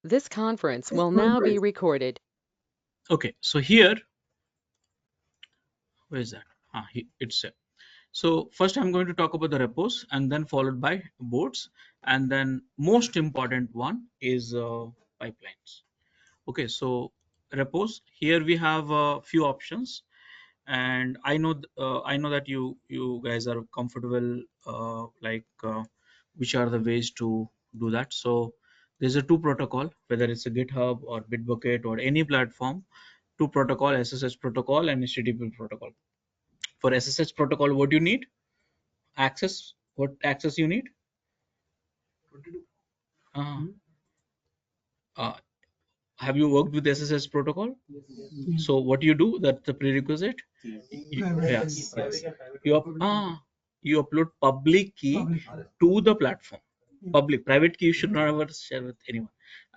This conference will now be recorded. Okay, so here, where is that? It's there. So first I'm going to talk about the repos and then followed by boards, and then most important one is pipelines. Okay, so repos, here we have a few options, and I know that you guys are comfortable which are the ways to do that. So there's a two protocol, whether it's a GitHub or Bitbucket or any platform, two protocol, SSH protocol and HTTP protocol. For SSH protocol, what do you need? Access. What access you need? uh, uh, have you worked with SSH protocol? So what you do, that's the prerequisite. Yes, yes. You upload public key to the platform. Public, private key you should not ever share with anyone,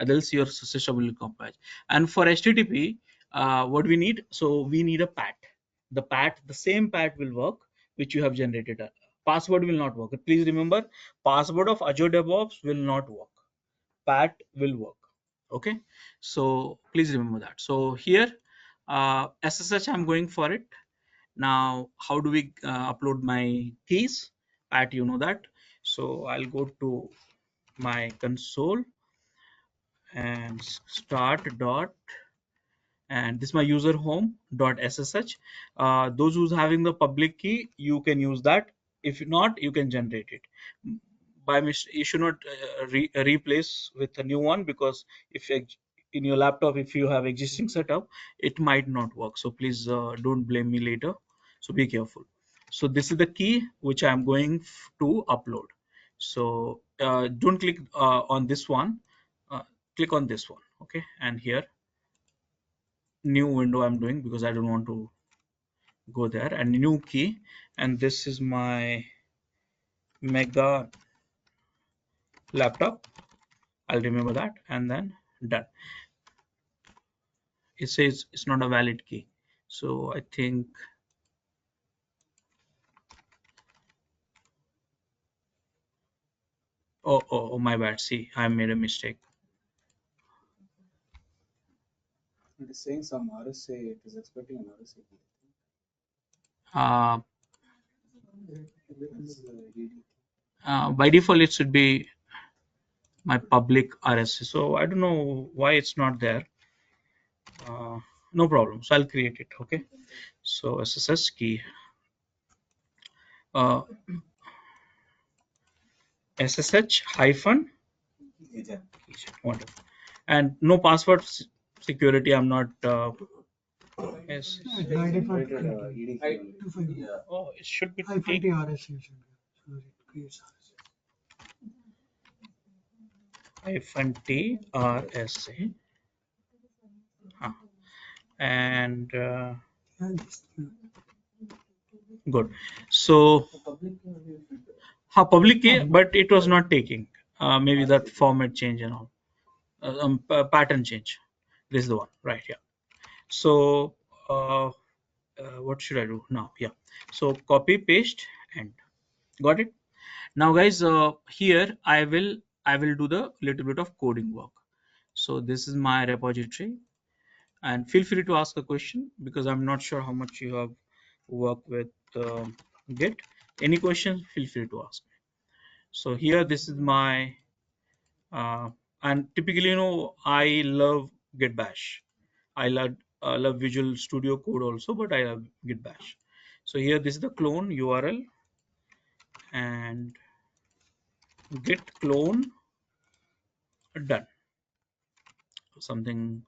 else your system will compromise. And for HTTP, what we need? So we need a PAT. The same PAT will work which you have generated. Password will not work. Please remember, password of Azure DevOps will not work. PAT will work. Okay, so please remember that. So here, SSH, I'm going for it. Now, how do we upload my keys? PAT, you know that. So I'll go to my console and start dot, and this is my user home dot ssh. Those who's having the public key, you can use that. If not, you can generate it by mistake. You should not replace with a new one, because if in your laptop, if you have existing setup, it might not work. So please don't blame me later. So be careful. So this is the key which I'm going to upload. So don't click on this one. Click on this one. Okay, and here new window I'm doing because I don't want to go there, and new key, and this is my mega laptop. I'll remember that, and then done. It says it's not a valid key, so I think oh my bad. See, I made a mistake. It is saying some RSA. It is expecting an RSA key. By default it should be my public RSA, so I don't know why it's not there. No problem, so I'll create it. Okay, so SSH key, SSH hyphen whatever, and no password security. I'm not yes. Oh, it should be hyphen T RSA. And good. So public key, but it was not taking. Maybe that format change and all. Pattern change. This is the one, right? Yeah. So what should I do now? Yeah. So copy, paste, and got it. Now, guys, here I will do the little bit of coding work. So this is my repository, and feel free to ask a question because I'm not sure how much you have worked with Git. Any questions? Feel free to ask. So here, this is my and typically, I love Git Bash. I love Visual Studio Code also, but I love Git Bash. So here, this is the clone URL, and git clone done. Something,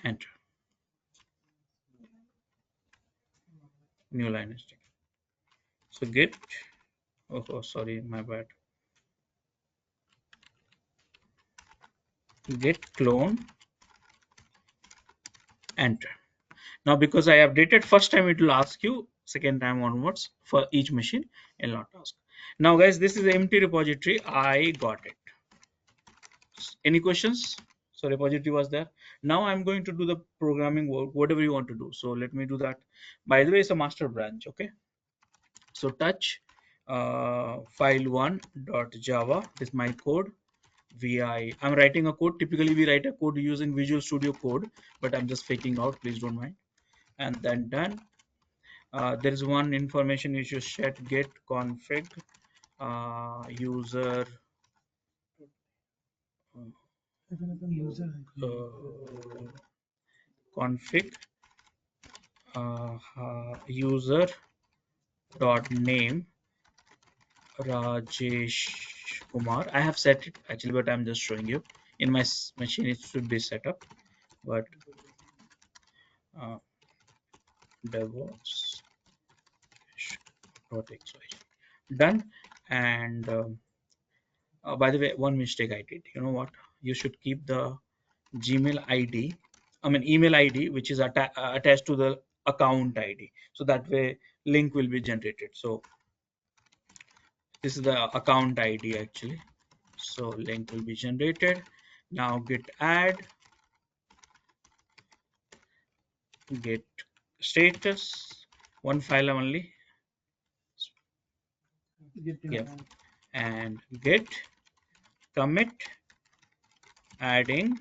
enter. New line is taken. So git, oh sorry, my bad. Git clone, enter. Now, because I updated first time, it will ask you, second time onwards for each machine it will not ask. Now, guys, this is the empty repository. I got it. Any questions? So repository was there. Now I'm going to do the programming work, whatever you want to do. So let me do that. By the way, it's a master branch. Okay, so touch file1.java. This is my code. I'm writing a code. Typically we write a code using Visual Studio Code, but I'm just faking out, please don't mind. And then done. There is one information you should set get config user config user dot name Rajesh Kumar. I have set it actually, but I'm just showing you. In my machine, it should be set up, but DevOps done. And by the way, one mistake I did. You know what? You should keep the Gmail ID, email ID, which is attached to the account ID. So that way, link will be generated. So this is the account ID actually. So link will be generated. Now git add, get status, one file only. Yeah. And get commit adding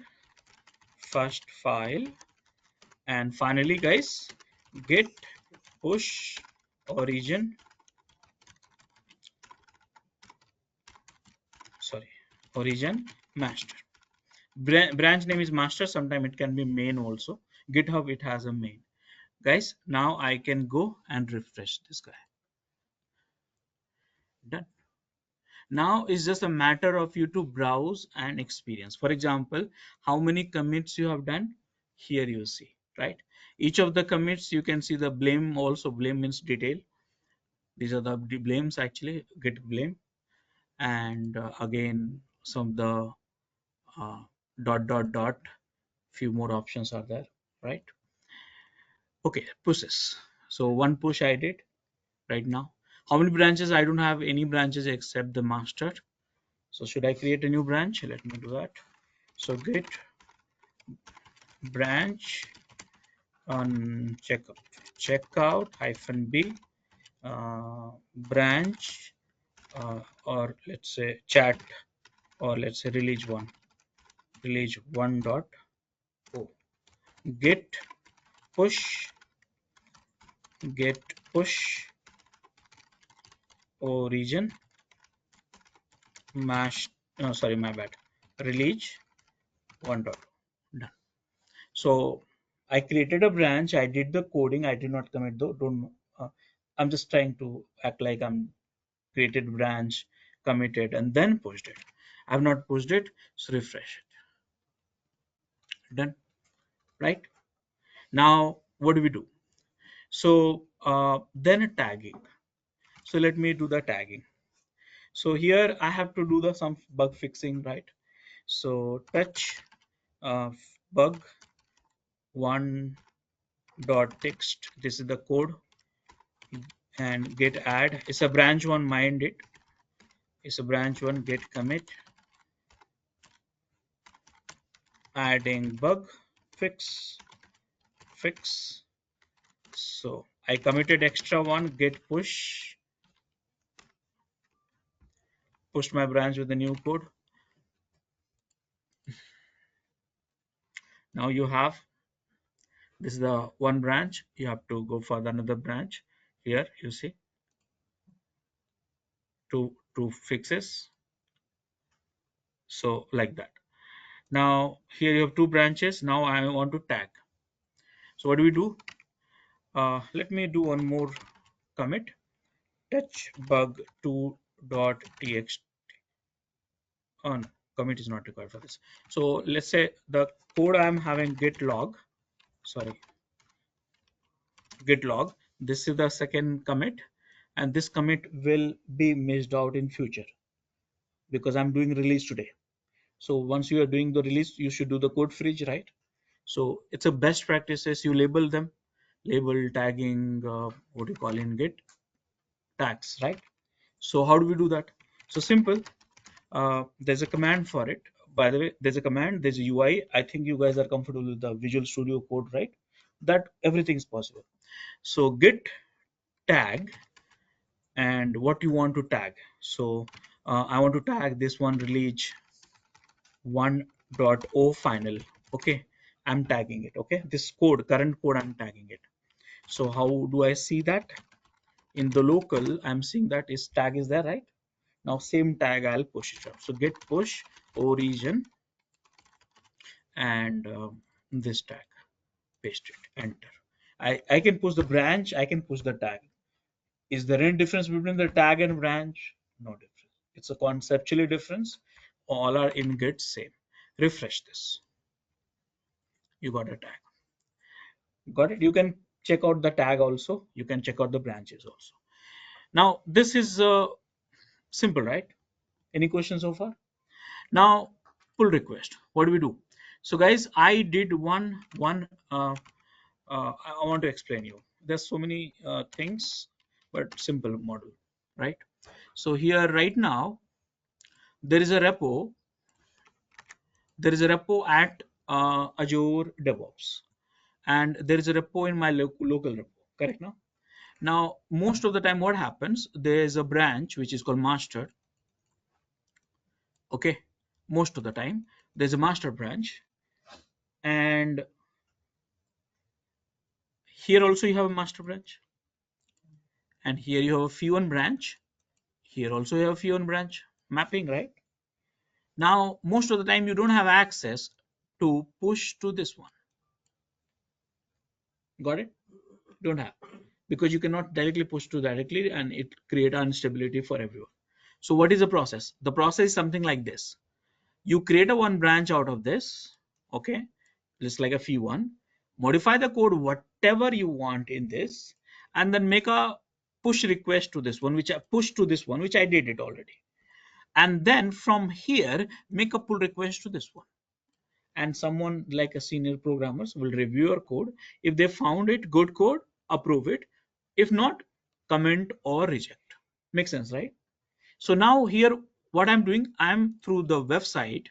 first file, and finally guys, git push origin master. Branch name is master. Sometimes it can be main also. GitHub, it has a main. Guys, now I can go and refresh this guy. Done. Now it's just a matter of you to browse and experience. For example, how many commits you have done? Here you see, right? Each of the commits, you can see the blame also. Blame means detail. These are the blames actually, git blame. And again, some of the dot, few more options are there, right? Okay, pushes. So one push I did right now. How many branches? I don't have any branches except the master. So should I create a new branch? Let me do that. So git branch on checkout hyphen b branch or let's say chat, or let's say release one dot o. Git push origin mash, no sorry, my bad, release one dot. Done. So I created a branch. I did the coding. I did not commit though. Don't. I'm just trying to act like I'm created branch, committed, and then pushed it. I've not pushed it, so refresh it. Done. Right. Now what do we do? So then tagging. So let me do the tagging. So here I have to do some bug fixing, right? So touch bug one dot text. This is the code, and git add. It's a branch one. Mind it. It's a branch one. Git commit adding bug fix. So I committed extra one. Git pushed my branch with the new code. Now you have, this is the one branch. You have to go for another branch. Here you see two fixes. So like that. Now here you have two branches. Now I want to tag. So what do we do? Let me do one more commit. Touch bug 2.txt. Oh no, commit is not required for this. So let's say the code I'm having git log. This is the second commit, and this commit will be missed out in future because I'm doing release today. So once you are doing the release, you should do the code fridge, right? So it's a best practices. You label them, label tagging, what do you call in Git tags, right? So how do we do that? So simple. There's a command for it. By the way, there's a command, there's a UI. I think you guys are comfortable with the Visual Studio Code, right? That everything is possible. So git tag, and what you want to tag. So I want to tag this one release 1.0 final. Okay, I'm tagging it. Okay, this code, current code, I'm tagging it. So how do I see that? In the local, I'm seeing that is tag is there, right? Now same tag I'll push it up. So get push origin and this tag, paste it, enter. I can push the branch, I can push the tag. Is there any difference between the tag and branch? No difference. It's a conceptually difference. All are in Git same. Refresh this. You got a tag. Got it? You can check out the tag also. You can check out the branches also. Now this is simple, right? Any questions so far? Now pull request. What do we do? So guys, I did one. I want to explain you. There's so many things, but simple model, right? So here right now there is a repo. There is a repo at Azure DevOps, and there is a repo in my local repo. Correct now? Now most of the time, what happens? There is a branch which is called master. Okay, most of the time there's a master branch, and here also you have a master branch, and here you have a fee1 branch. Here also you have a fee1 branch mapping, right? Now most of the time you don't have access to push to this one. Got it? Don't have, because you cannot directly push to directly, and it create instability for everyone. So what is the process? The process is something like this. You create a one branch out of this, okay, just like a fee1, modify the code whatever you want in this, and then make a push request to this one, which I push to this one, which I did it already. And then from here, make a pull request to this one. And someone like a senior programmers will review your code. If they found it good code, approve it. If not, comment or reject. Makes sense, right? So now here, what I'm doing, I'm through the website,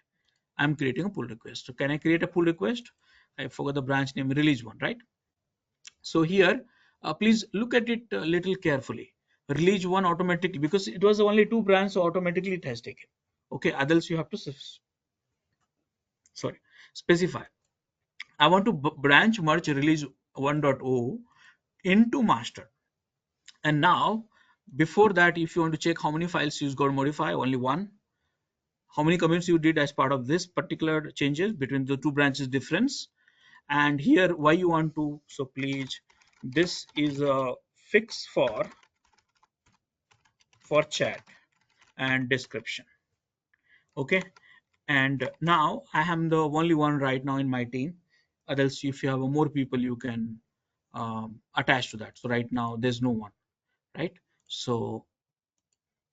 I'm creating a pull request. So can I create a pull request? I forgot the branch name, release one, right? So here, please look at it a little carefully. Release one automatically, because it was only two branches, so automatically it has taken. Okay, others you have to specify. I want to branch merge release 1.0 into master. And now, before that, if you want to check how many files you got modify, only one. How many commits you did as part of this particular changes between the two branches difference. And here, why you want to, so please, this is a fix for chat and description. Okay. And now I am the only one right now in my team. Others, if you have more people, you can attach to that. So right now there's no one, right? So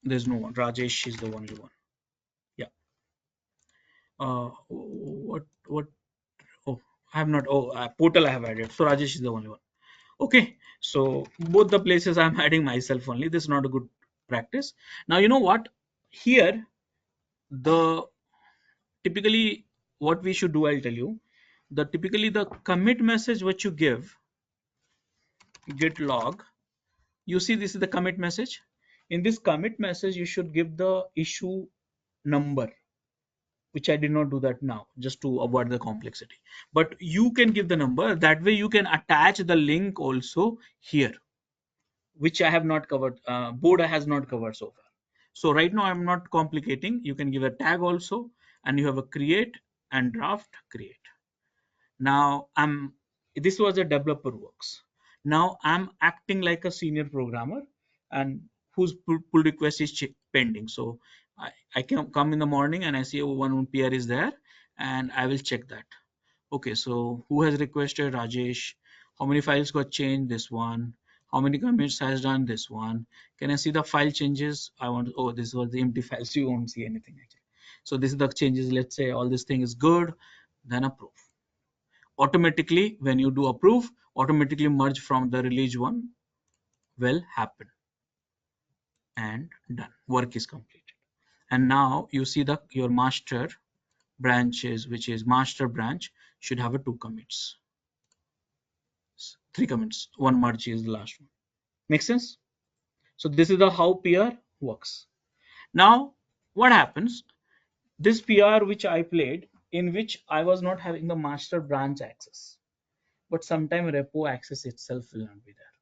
there's no one. Rajesh is the only one. Yeah. What? Oh, I have not. Oh, portal I have added. So Rajesh is the only one. Okay. So both the places I'm adding myself only. This is not a good practice. Now you know what? Here the typically what we should do, I'll tell you. Typically the commit message which you give, git log, you see this is the commit message. In this commit message, you should give the issue number, which I did not do that now, just to avoid the complexity. But you can give the number. That way you can attach the link also here, which I have not covered. Board has not covered so far. So right now I'm not complicating. You can give a tag also, and you have a create and draft create. Now this was a developer works. Now I'm acting like a senior programmer, and whose pull request is pending. So I can come in the morning and I see, oh, one PR is there, and I will check that. Okay, so who has requested? Rajesh. How many files got changed? This one. How many commits has done? This one. Can I see the file changes? I want, oh, this was the empty files. You won't see anything actually. So this is the changes. Let's say all this thing is good, then approve. Automatically, when you do approve, automatically merge from the release one will happen, and done. Work is completed. And now you see your master branches, which is master branch, should have a 2 commits, 3 commits. One merge is the last one. Make sense? So this is the how PR works. Now what happens? This PR which I played, in which I was not having the master branch access, but sometime repo access itself will not be there.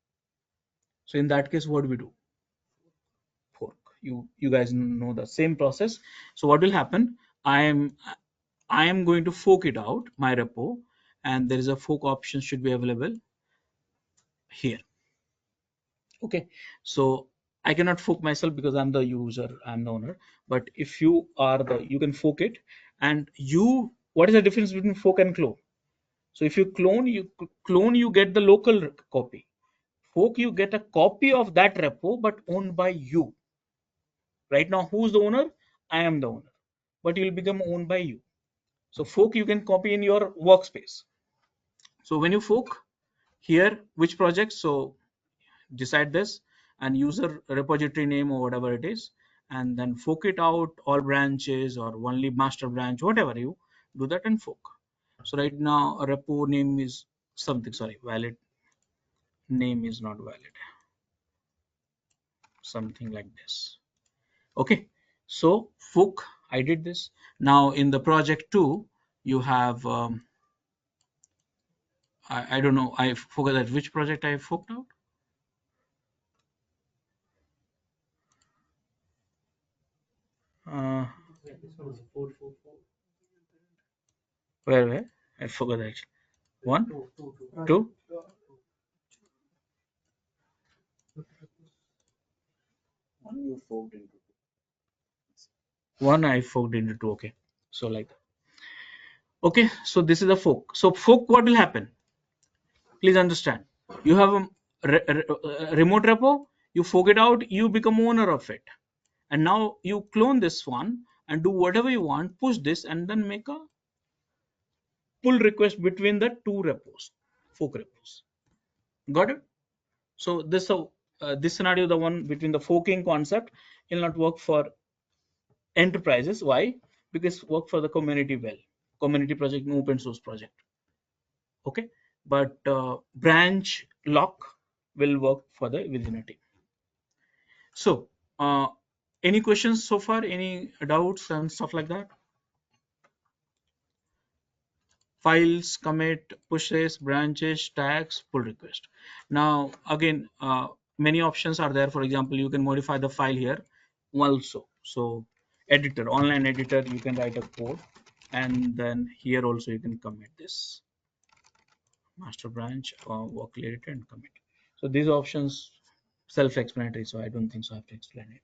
So in that case, what do we do? Fork. You guys know the same process. So what will happen? I am going to fork it out, my repo, and there is a fork option should be available here. Okay, so I cannot fork myself because I'm the user, I'm the owner. But if you are you can fork it. And what is the difference between fork and clone? So if you clone, you get the local copy. Fork, you get a copy of that repo, but owned by you. Right now, who's the owner? I am the owner, but it will become owned by you. So fork, you can copy in your workspace. So when you fork here, which project? So decide this and user repository name or whatever it is, and then fork it out, all branches or only master branch, whatever you do that and fork. So right now a repo name is something, sorry, valid name is not valid, something like this. Okay, so fork, I did this. Now in the project 2 you have I don't know, I forgot that which project I forked out. Where I forgot that. One, two. One you forked into. One I forked into two. Okay, so like that. Okay, so this is a fork. So fork, what will happen? Please understand. You have a remote repo. You fork it out. You become owner of it, and now you clone this one and do whatever you want. Push this and then make a pull request between the two repos, fork repos. Got it? So this scenario, the one between the forking concept, will not work for enterprises. Why? Because work for the community well, community project, open source project. Okay, but branch lock will work for the within a team. So any questions so far? Any doubts and stuff like that? Files, commit, pushes, branches, tags, pull request. Now again, many options are there. For example, you can modify the file here also. So editor, online editor, you can write a code, and then here also you can commit this master branch or workload editor and commit. So these options self-explanatory, so I don't think so I have to explain it.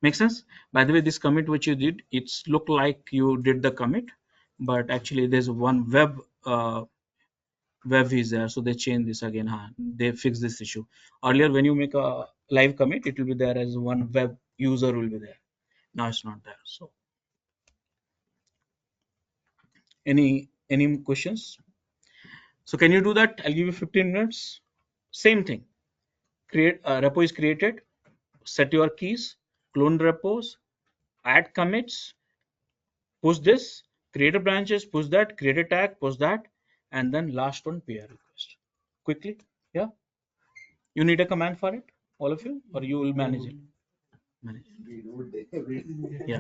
Make sense? By the way, this commit which you did, it's look like you did the commit, but actually there's one web is there, so they change this again. They fix this issue. Earlier when you make a live commit, it will be there as one web user will be there. Now it's not there. So any questions? So can you do that? I'll give you 15 minutes. Same thing. Create a repo is created, set your keys, clone repos, add commits, push this, create a branches, push that, create a tag, push that, and then last one PR request. Quickly, yeah. You need a command for it, all of you, or you will manage it? Manage it. Yeah.